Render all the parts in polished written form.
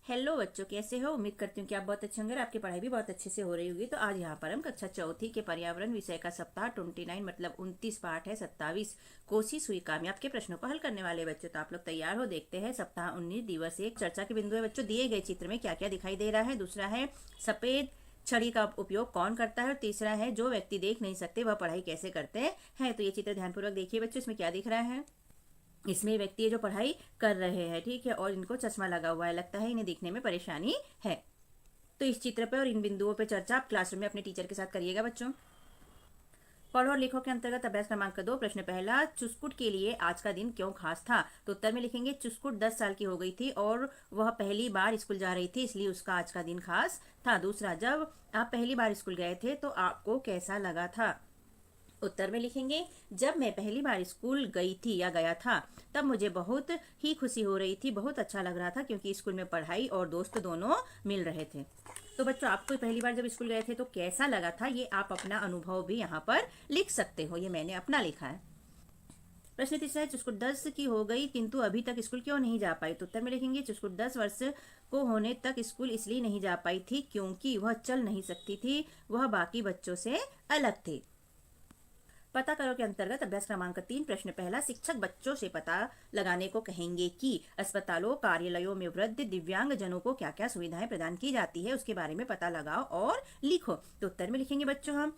Hello बच्चों, कैसे हो? उम्मीद करती हूँ कि आप बहुत अच्छे होंगे और आपकी पढ़ाई भी बहुत अच्छे से हो रही होगी। तो आज यहाँ पर हम कक्षा चौथी के पर्यावरण विषय का सप्ताह 29 मतलब 29 पाठ है 27 कोशिश हुई कामयाब के प्रश्नों को हल करने वाले बच्चों। तो आप लोग तैयार हो? देखते हैं। सप्ताह 19 दिवस 1 चर्चा के बिंदु है बच्चों। दिए गए चित्र में क्या क्या दिखाई दे रहा है। दूसरा है सफेद छड़ी का उपयोग कौन करता है। और तीसरा है जो व्यक्ति देख नहीं सकते वह पढ़ाई कैसे करते हैं। तो ये चित्र ध्यानपूर्वक देखिए बच्चों। इसमें क्या दिख रहा है? इसमें व्यक्ति है जो पढ़ाई कर रहे हैं, ठीक है, और इनको चश्मा लगा हुआ है, लगता है इन्हें दिखने में परेशानी है। तो इस चित्र पे और इन बिंदुओं पे चर्चा आप क्लासरूम में अपने टीचर के साथ करिएगा बच्चों। पढ़ो और लिखो के अंतर्गत अभ्यास क्रमांक 2 प्रश्न पहला, चुस्कुट के लिए आज का दिन क्यों खास था। तो उत्तर में लिखेंगे चुस्कुट 10 साल की हो गई थी और वह पहली बार स्कूल जा रही थी, इसलिए उसका आज का दिन खास था। दूसरा, जब आप पहली बार स्कूल गए थे तो आपको कैसा लगा था। उत्तर में लिखेंगे जब मैं पहली बार स्कूल गई थी या गया था तब मुझे बहुत ही खुशी हो रही थी, बहुत अच्छा लग रहा था क्योंकि स्कूल में पढ़ाई और दोस्त दोनों मिल रहे थे। तो बच्चों, आपको पहली बार जब स्कूल गए थे तो कैसा लगा था, ये आप अपना अनुभव भी यहाँ पर लिख सकते हो। ये मैंने अपना लिखा है। प्रश्न तीसरा है चुस्कुट 10 की हो गई किंतु अभी तक स्कूल क्यों नहीं जा पाई। तो उत्तर में लिखेंगे चुस्कुट 10 वर्ष को होने तक स्कूल इसलिए नहीं जा पाई थी क्योंकि वह चल नहीं सकती थी, वह बाकी बच्चों से अलग थी। पता करो के अंतर्गत अभ्यास क्रमांक 3 प्रश्न पहला, शिक्षक बच्चों से पता लगाने को कहेंगे कि अस्पतालों कार्यालयों में वृद्ध दिव्यांग जनों को क्या क्या सुविधाएं प्रदान की जाती है, उसके बारे में पता लगाओ और लिखो। तो उत्तर में लिखेंगे बच्चों हम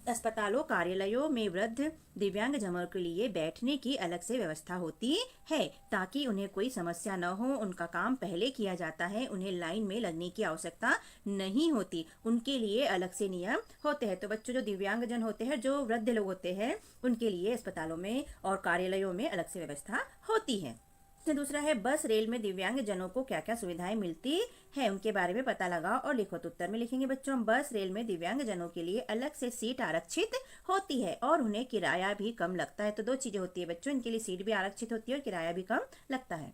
अस्पतालों कार्यालयों में वृद्ध दिव्यांग जनों के लिए बैठने की अलग से व्यवस्था होती है ताकि उन्हें कोई समस्या न हो। उनका काम पहले किया जाता है, उन्हें लाइन में लगने की आवश्यकता नहीं होती, उनके लिए अलग से नियम होते हैं। तो बच्चों, जो दिव्यांग जन होते हैं, जो वृद्ध लोग होते हैं, उनके लिए अस्पतालों में और कार्यालयों में अलग से व्यवस्था होती है। दूसरा है बस रेल में दिव्यांग जनों को क्या क्या सुविधाएं मिलती है, उनके बारे में पता लगाओ और लिखो। तो उत्तर में लिखेंगे बच्चों हम बस रेल में दिव्यांग जनों के लिए अलग से सीट आरक्षित होती है और उन्हें किराया भी कम लगता है। तो दो चीजें होती है बच्चों, इनके लिए सीट भी आरक्षित होती है और किराया भी कम लगता है।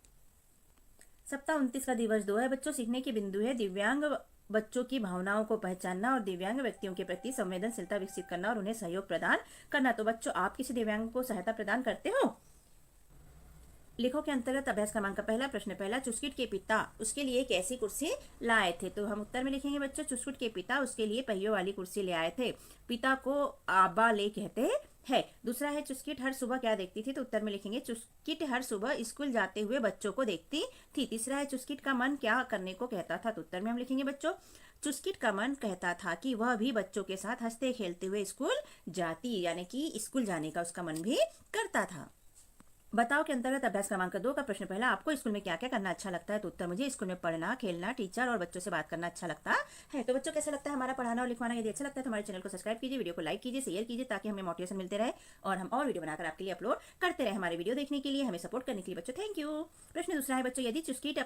सप्ताह 29 का दिवस 2 है बच्चों। सीखने के बिंदु है दिव्यांग बच्चों की भावनाओं को पहचानना और दिव्यांग व्यक्तियों के प्रति संवेदनशीलता विकसित करना और उन्हें सहयोग प्रदान करना। तो बच्चों, आप किसी दिव्यांग को सहायता प्रदान करते हो? लिखो के अंतर्गत अभ्यास क्रमांक पहला प्रश्न पहला, चुस्किट के पिता उसके लिए एक ऐसी कुर्सी लाए थे। तो हम उत्तर में लिखेंगे बच्चों चुस्किट के पिता उसके लिए पहियों वाली कुर्सी ले आए थे। पिता को आबा ले कहते हैं। दूसरा है चुस्किट हर सुबह क्या देखती थी। तो उत्तर में लिखेंगे चुस्किट हर सुबह स्कूल जाते हुए बच्चों को देखती थी। तीसरा है चुस्किट का मन क्या करने को कहता था। तो उत्तर में हम लिखेंगे बच्चों चुस्किट का मन कहता था कि वह भी बच्चों के साथ हंसते खेलते हुए स्कूल जाती, यानी कि स्कूल जाने का उसका मन भी करता था। बताओ के अंतर्गत अभ्यास क्रमांक 2 का प्रश्न पहला, आपको स्कूल में क्या क्या करना अच्छा लगता है। तो उत्तर मुझे स्कूल में पढ़ना, खेलना, टीचर और बच्चों से बात करना अच्छा लगता है। तो बच्चों, कैसा लगता है हमारा पढ़ाना और लिखवाना? यदि अच्छा लगता है तो हमारे चैनल को सब्सक्राइब कीजिए, वीडियो को लाइक कीजिए, शेयर कीजिए ताकि हमें मोटिवेशन मिलते रहे और हम और वीडियो बनाकर आपके लिए अपलोड करते रहे। हमारे वीडियो देखने के लिए, हमें सपोर्ट करने के लिए बच्चों थैंक यू। प्रश्न दूसरा है बच्चों, यदि चुस्किट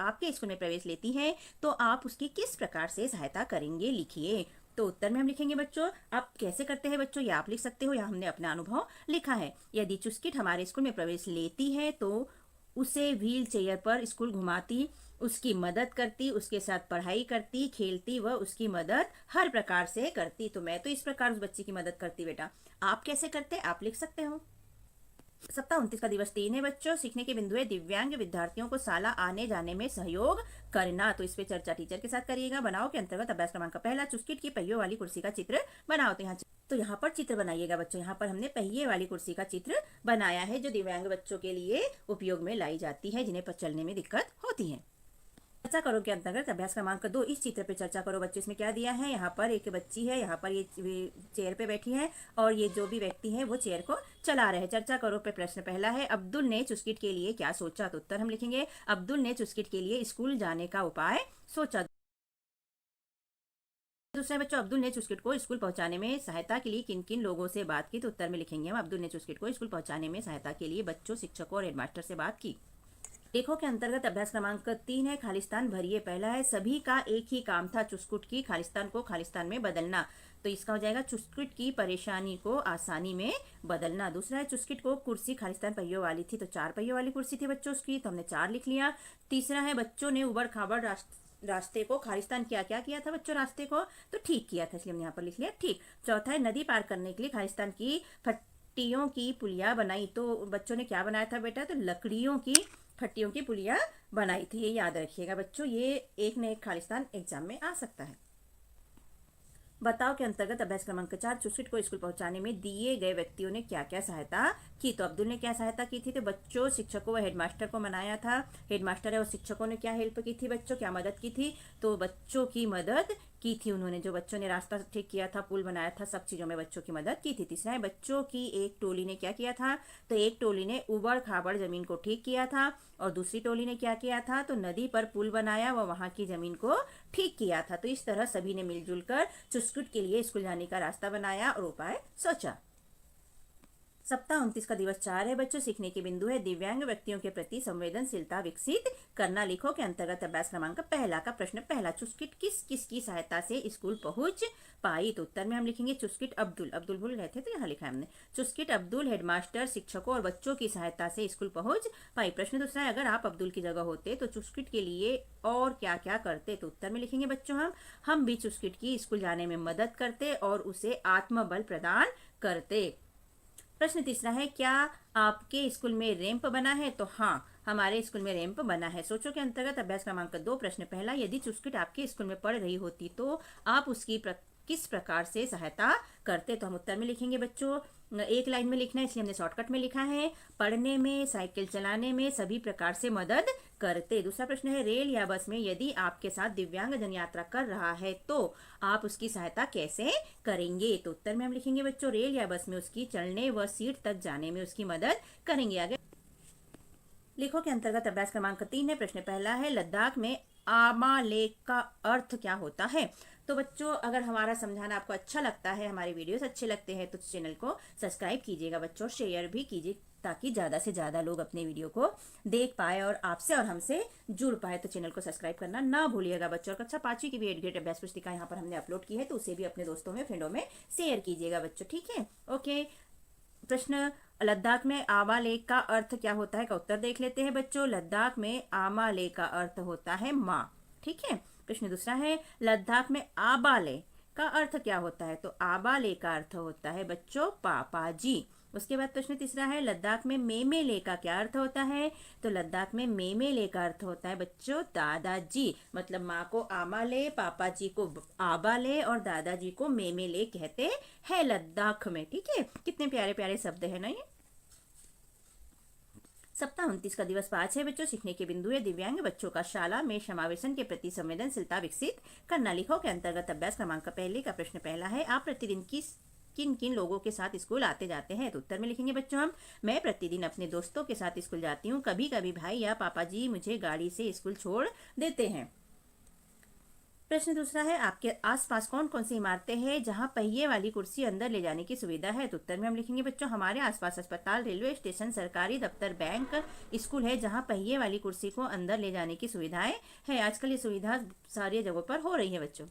आपके स्कूल में प्रवेश लेती है तो आप उसकी किस प्रकार से सहायता करेंगे, लिखिए। तो उत्तर में हम लिखेंगे बच्चों आप कैसे करते हैं बच्चों, ये आप लिख सकते हो या हमने अपना अनुभव लिखा है। यदि चुस्किट हमारे स्कूल में प्रवेश लेती है तो उसे व्हील चेयर पर स्कूल घुमाती, उसकी मदद करती, उसके साथ पढ़ाई करती, खेलती व उसकी मदद हर प्रकार से करती। तो मैं तो इस प्रकार उस बच्चे की मदद करती। बेटा, आप कैसे करते आप लिख सकते हो। सप्ताह 29 का दिवस 3 है बच्चों। सीखने के बिंदु है दिव्यांग विद्यार्थियों को शाला आने जाने में सहयोग करना। तो इस पे चर्चा टीचर के साथ करिएगा। बनाओ के अंतर्गत अभ्यास क्रमांक पहला, चुस्किट की पहियों वाली कुर्सी का चित्र बनाओ। तो यहाँ पर चित्र बनाइएगा बच्चों। यहाँ पर हमने पहिए वाली कुर्सी का चित्र बनाया है जो दिव्यांग बच्चों के लिए उपयोग में लाई जाती है, जिन्हें चलने में दिक्कत होती है। चर्चा करो के अंतर्गत अभ्यास क्रमांक 2 इस चित्र पे चर्चा करो बच्चों। इसमें क्या दिया है, यहाँ पर एक बच्ची है, यहाँ पर ये चेयर पे बैठी है और ये जो भी व्यक्ति है वो चेयर को चला रहे हैं। चर्चा करो पे प्रश्न पहला है, अब्दुल ने चुस्किट के लिए क्या सोचा। तो उत्तर हम लिखेंगे अब्दुल ने चुस्किट के लिए स्कूल जाने का उपाय सोचा। दूसरा बच्चों, अब्दुल ने चुस्किट को स्कूल पहुंचाने में सहायता के लिए किन किन लोगों से बात की। तो उत्तर में लिखेंगे हम अब्दुल ने चुस्किट को स्कूल पहुंचाने में सहायता के लिए बच्चों, शिक्षकों और हेडमास्टर से बात की। लेखों के अंतर्गत अभ्यास क्रमांक 3 है, खालिस्तान भरिए। पहला है सभी का एक ही काम था चुस्कुट की खालिस्तान को खालिस्तान में बदलना। तो इसका हो जाएगा चुस्कुट की परेशानी को आसानी में बदलना। दूसरा है चुस्किट को कुर्सी खालिस्तान पहियों वाली थी। तो 4 पहियों वाली कुर्सी थी बच्चों उसकी, तो हमने 4 लिख लिया। तीसरा है बच्चों ने उबड़ खाबड़ रास्ते को खालिस्तान क्या क्या किया था बच्चों, रास्ते को तो ठीक किया था, इसलिए हमने यहाँ पर लिख लिया ठीक। चौथा है नदी पार करने के लिए खालिस्तान की फट्टियों की पुलिया बनाई। तो बच्चों ने क्या बनाया था बेटा, तो लकड़ियों की फट्टियों की पुलिया बनाई थी। ये याद रखिएगा बच्चों, ये एक न एक खालिस्तान एग्जाम में आ सकता है। बताओ के अंतर्गत अभ्यास क्रमांक 4 चुस्किट को स्कूल पहुंचाने में दिए गए व्यक्तियों ने क्या क्या सहायता की। तो अब्दुल ने क्या सहायता की थी, तो बच्चों शिक्षकों व हेडमास्टर को मनाया था। हेडमास्टर और शिक्षकों ने क्या हेल्प की थी बच्चों, क्या मदद की थी, तो बच्चों की मदद की थी उन्होंने। जो बच्चों ने रास्ता ठीक किया था, पुल बनाया था, सब चीजों में बच्चों की मदद की थी। तीसरा है बच्चों की एक टोली ने क्या किया था, तो एक टोली ने उबड़ खाबड़ जमीन को ठीक किया था और दूसरी टोली ने क्या किया था, तो नदी पर पुल बनाया व वहां की जमीन को ठीक किया था। तो इस तरह सभी ने मिलजुल कर चुस्कुट के लिए स्कूल जाने का रास्ता बनाया और उपाय सोचा। सप्ताह 29 का दिवस 4 है बच्चों, सीखने के बिंदु है दिव्यांग व्यक्तियों के प्रति संवेदनशीलता विकसित करना। लिखो के अंतर्गत अभ्यास क्रमांक पहला का प्रश्न पहला, चुस्किट किस किस की सहायता से स्कूल पहुंच पाई। तो उत्तर में हम लिखेंगे चुस्किट अब्दुल, अब्दुल भूल गए थे तो यहाँ लिखा है हमने, चुस्किट अब्दुल हेडमास्टर शिक्षकों और बच्चों की सहायता से स्कूल पहुंच पाई। प्रश्न दूसरा है, अगर आप अब्दुल की जगह होते तो चुस्किट के लिए और क्या क्या करते। तो उत्तर में लिखेंगे बच्चों हम भी चुस्किट की स्कूल जाने में मदद करते और उसे आत्मबल प्रदान करते। प्रश्न तीसरा है, क्या आपके स्कूल में रैंप बना है। तो हाँ, हमारे स्कूल में रैंप बना है। सोचो के अंतर्गत अभ्यास क्रमांक 2 प्रश्न पहला, यदि चुस्किट आपके स्कूल में पढ़ रही होती तो आप उसकी किस प्रकार से सहायता करते। तो हम उत्तर में लिखेंगे बच्चों, एक लाइन में लिखना है इसलिए हमने शॉर्टकट में लिखा है, पढ़ने में, साइकिल चलाने में, सभी प्रकार से मदद करते। दूसरा प्रश्न है, रेल या बस में यदि आपके साथ दिव्यांग जन यात्रा कर रहा है तो आप उसकी सहायता कैसे करेंगे। तो उत्तर में हम लिखेंगे बच्चों, रेल या बस में उसकी चढ़ने व सीट तक जाने में उसकी मदद करेंगे। आगे लिखो के अंतर्गत अभ्यास क्रमांक 3 है। प्रश्न पहला है, लद्दाख में आमालेक का अर्थ क्या होता है। तो बच्चों, अगर हमारा समझाना आपको अच्छा लगता है, हमारे वीडियोस अच्छे लगते हैं तो चैनल को सब्सक्राइब कीजिएगा बच्चों, शेयर भी कीजिए ताकि ज़्यादा से ज़्यादा लोग अपने वीडियो को देख पाए और आपसे और हमसे जुड़ पाए। तो चैनल को सब्सक्राइब करना ना भूलिएगा बच्चों। और कक्षा 5वीं की भी 8 ग्रेड अभ्यास पुस्तिका यहाँ पर हमने अपलोड की है, तो उसे भी अपने दोस्तों में, फ्रेंडों में शेयर कीजिएगा बच्चों, ठीक है। ओके, प्रश्न, लद्दाख में आमा लेक का अर्थ क्या होता है का उत्तर देख लेते हैं बच्चों। लद्दाख में आमा लेक का अर्थ होता है माँ, ठीक है। प्रश्न दूसरा है, लद्दाख में आबाले का अर्थ क्या होता है। तो आबाले का अर्थ होता है बच्चों पापा जी। उसके बाद प्रश्न तीसरा है, लद्दाख में मेमेले का क्या अर्थ होता है। तो लद्दाख में मेमेले का अर्थ होता है बच्चों दादाजी, मतलब माँ को आमाले, पापा जी को आबाले और दादाजी को मेमेले कहते हैं लद्दाख में, ठीक है। कितने प्यारे प्यारे शब्द है ना ये। सप्ताह 29 का दिवस 5 है बच्चों, सीखने के बिंदु है दिव्यांग बच्चों का शाला में समावेशन के प्रति संवेदनशीलता विकसित करना। लिखो के अंतर्गत अभ्यास क्रमांक पहले का प्रश्न पहला है, आप प्रतिदिन किन किन लोगों के साथ स्कूल आते जाते हैं। तो उत्तर में लिखेंगे बच्चों मैं प्रतिदिन अपने दोस्तों के साथ स्कूल जाती हूँ, कभी कभी भाई या पापा जी मुझे गाड़ी से स्कूल छोड़ देते हैं। प्रश्न दूसरा है, आपके आसपास कौन कौन सी इमारतें हैं जहां पहिए वाली कुर्सी अंदर ले जाने की सुविधा है। तो उत्तर में हम लिखेंगे बच्चों, हमारे आसपास अस्पताल, रेलवे स्टेशन, सरकारी दफ्तर, बैंक, स्कूल है जहां पहिए वाली कुर्सी को अंदर ले जाने की सुविधाएं है। आजकल ये सुविधा सारी जगहों पर हो रही है बच्चों।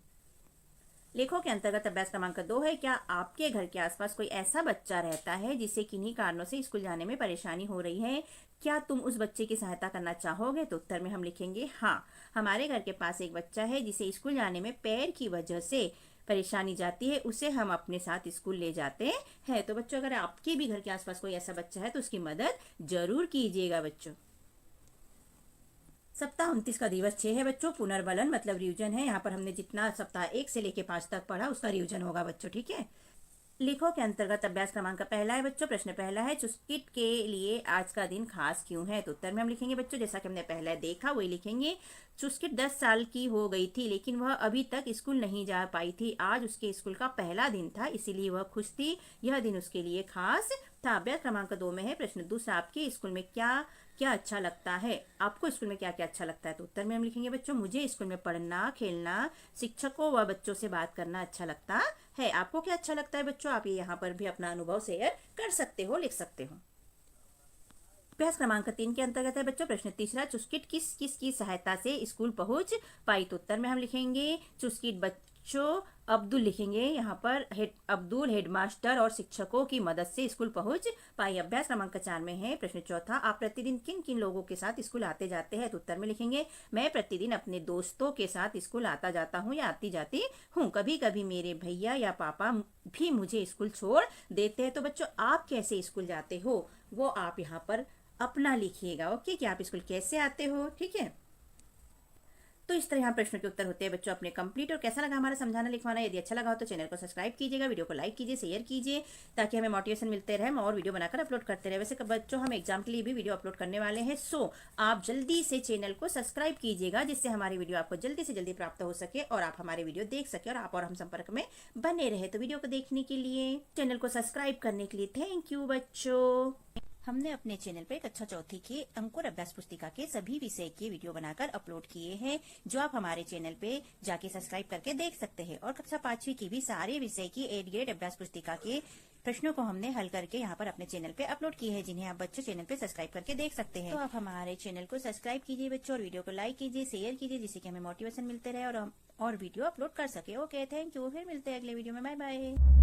लेखों के अंतर्गत अभ्यास क्रमांक 2 है, क्या आपके घर के आसपास कोई ऐसा बच्चा रहता है जिसे किन्हीं कारणों से स्कूल जाने में परेशानी हो रही है, क्या तुम उस बच्चे की सहायता करना चाहोगे। तो उत्तर में हम लिखेंगे हाँ, हमारे घर के पास एक बच्चा है जिसे स्कूल जाने में पैर की वजह से परेशानी जाती है, उसे हम अपने साथ स्कूल ले जाते हैं। तो बच्चों, अगर आपके भी घर के आसपास कोई ऐसा बच्चा है तो उसकी मदद जरूर कीजिएगा बच्चों। सप्ताह 29 का दिवस 6 है बच्चों, पुनर्बलन मतलब रिवीजन है। यहाँ पर हमने जितना सप्ताह 1 से लेके 5 तक पढ़ा उसका रिवीजन होगा बच्चों, ठीक है। लिखो के अंतर्गत अभ्यास क्रमांक पहला है बच्चों, प्रश्न पहला है, चुस्किट के लिए आज का दिन खास क्यों है। तो उत्तर में हम लिखेंगे बच्चों, जैसा कि हमने पहले देखा वही लिखेंगे। चुस्किट 10 साल की हो गई थी लेकिन वह अभी तक स्कूल नहीं जा पाई थी। आज उसके स्कूल का पहला दिन था, इसीलिए वह खुश थी। यह दिन उसके लिए खास था। अभ्यास क्रमांक 2 में है प्रश्न दूसरा, आपके स्कूल में क्या क्या अच्छा लगता है। आपको स्कूल में क्या क्या अच्छा लगता है। तो उत्तर में हम लिखेंगे बच्चों, मुझे स्कूल में पढ़ना, खेलना, शिक्षकों व बच्चों से बात करना अच्छा लगता है। आपको क्या अच्छा लगता है बच्चों, आप ये यहाँ पर भी अपना अनुभव शेयर कर सकते हो, लिख सकते हो। अभ्यास क्रमांक 3 के अंतर्गत है बच्चों प्रश्न तीसरा, चुस्किट किस किस की सहायता से स्कूल पहुंच पाई। तो उत्तर में हम लिखेंगे चुस्किट बच्चों अब्दुल लिखेंगे यहाँ पर, अब्दुल हेडमास्टर और शिक्षकों की मदद से स्कूल पहुंच पाई। अभ्यास क्रमांक 4 में है प्रश्न चौथा, आप प्रतिदिन किन किन लोगों के साथ स्कूल आते जाते हैं। तो उत्तर में लिखेंगे मैं प्रतिदिन अपने दोस्तों के साथ स्कूल आता जाता हूँ या आती जाती हूँ, कभी कभी मेरे भैया या पापा भी मुझे स्कूल छोड़ देते हैं। तो बच्चों, आप कैसे स्कूल जाते हो वो आप यहाँ पर अपना लिखिएगा। ओके, कि आप स्कूल कैसे आते हो। ठीक है, तो इस तरह यहाँ प्रश्नों के उत्तर होते हैं बच्चों अपने कंप्लीट। और कैसा लगा हमारा समझाना लिखवाना, यदि अच्छा लगा हो तो चैनल को सब्सक्राइब कीजिएगा, वीडियो को लाइक कीजिए, शेयर कीजिए, ताकि हमें मोटिवेशन मिलते रहे, हम और वीडियो बनाकर अपलोड करते रहे। वैसे बच्चों हम एग्जाम के लिए भी वीडियो अपलोड करने वाले हैं, सो आप जल्दी से चैनल को सब्सक्राइब कीजिएगा, जिससे हमारी वीडियो आपको जल्दी से जल्दी प्राप्त हो सके और आप हमारे वीडियो देख सके और आप और हम संपर्क में बने रहे। तो वीडियो को देखने के लिए, चैनल को सब्सक्राइब करने के लिए थैंक यू बच्चों। हमने अपने चैनल पे कक्षा चौथी के अंकुर अभ्यास पुस्तिका के सभी विषय के वीडियो बनाकर अपलोड किए हैं, जो आप हमारे चैनल पे जाके सब्सक्राइब करके देख सकते हैं। और कक्षा 5वीं की भी सारे विषय की 8th ग्रेड अभ्यास पुस्तिका के प्रश्नों को हमने हल करके यहाँ पर अपने चैनल पे अपलोड किए हैं, जिन्हें आप बच्चों चैनल पे सब्सक्राइब करके देख सकते हैं। तो आप हमारे चैनल को सब्सक्राइब कीजिए बच्चों, और वीडियो को लाइक कीजिए, शेयर कीजिए, जिससे कि हमें मोटिवेशन मिलते रहे और हम और वीडियो अपलोड कर सके। Okay, thank you. फिर मिलते हैं अगले वीडियो में। Bye bye.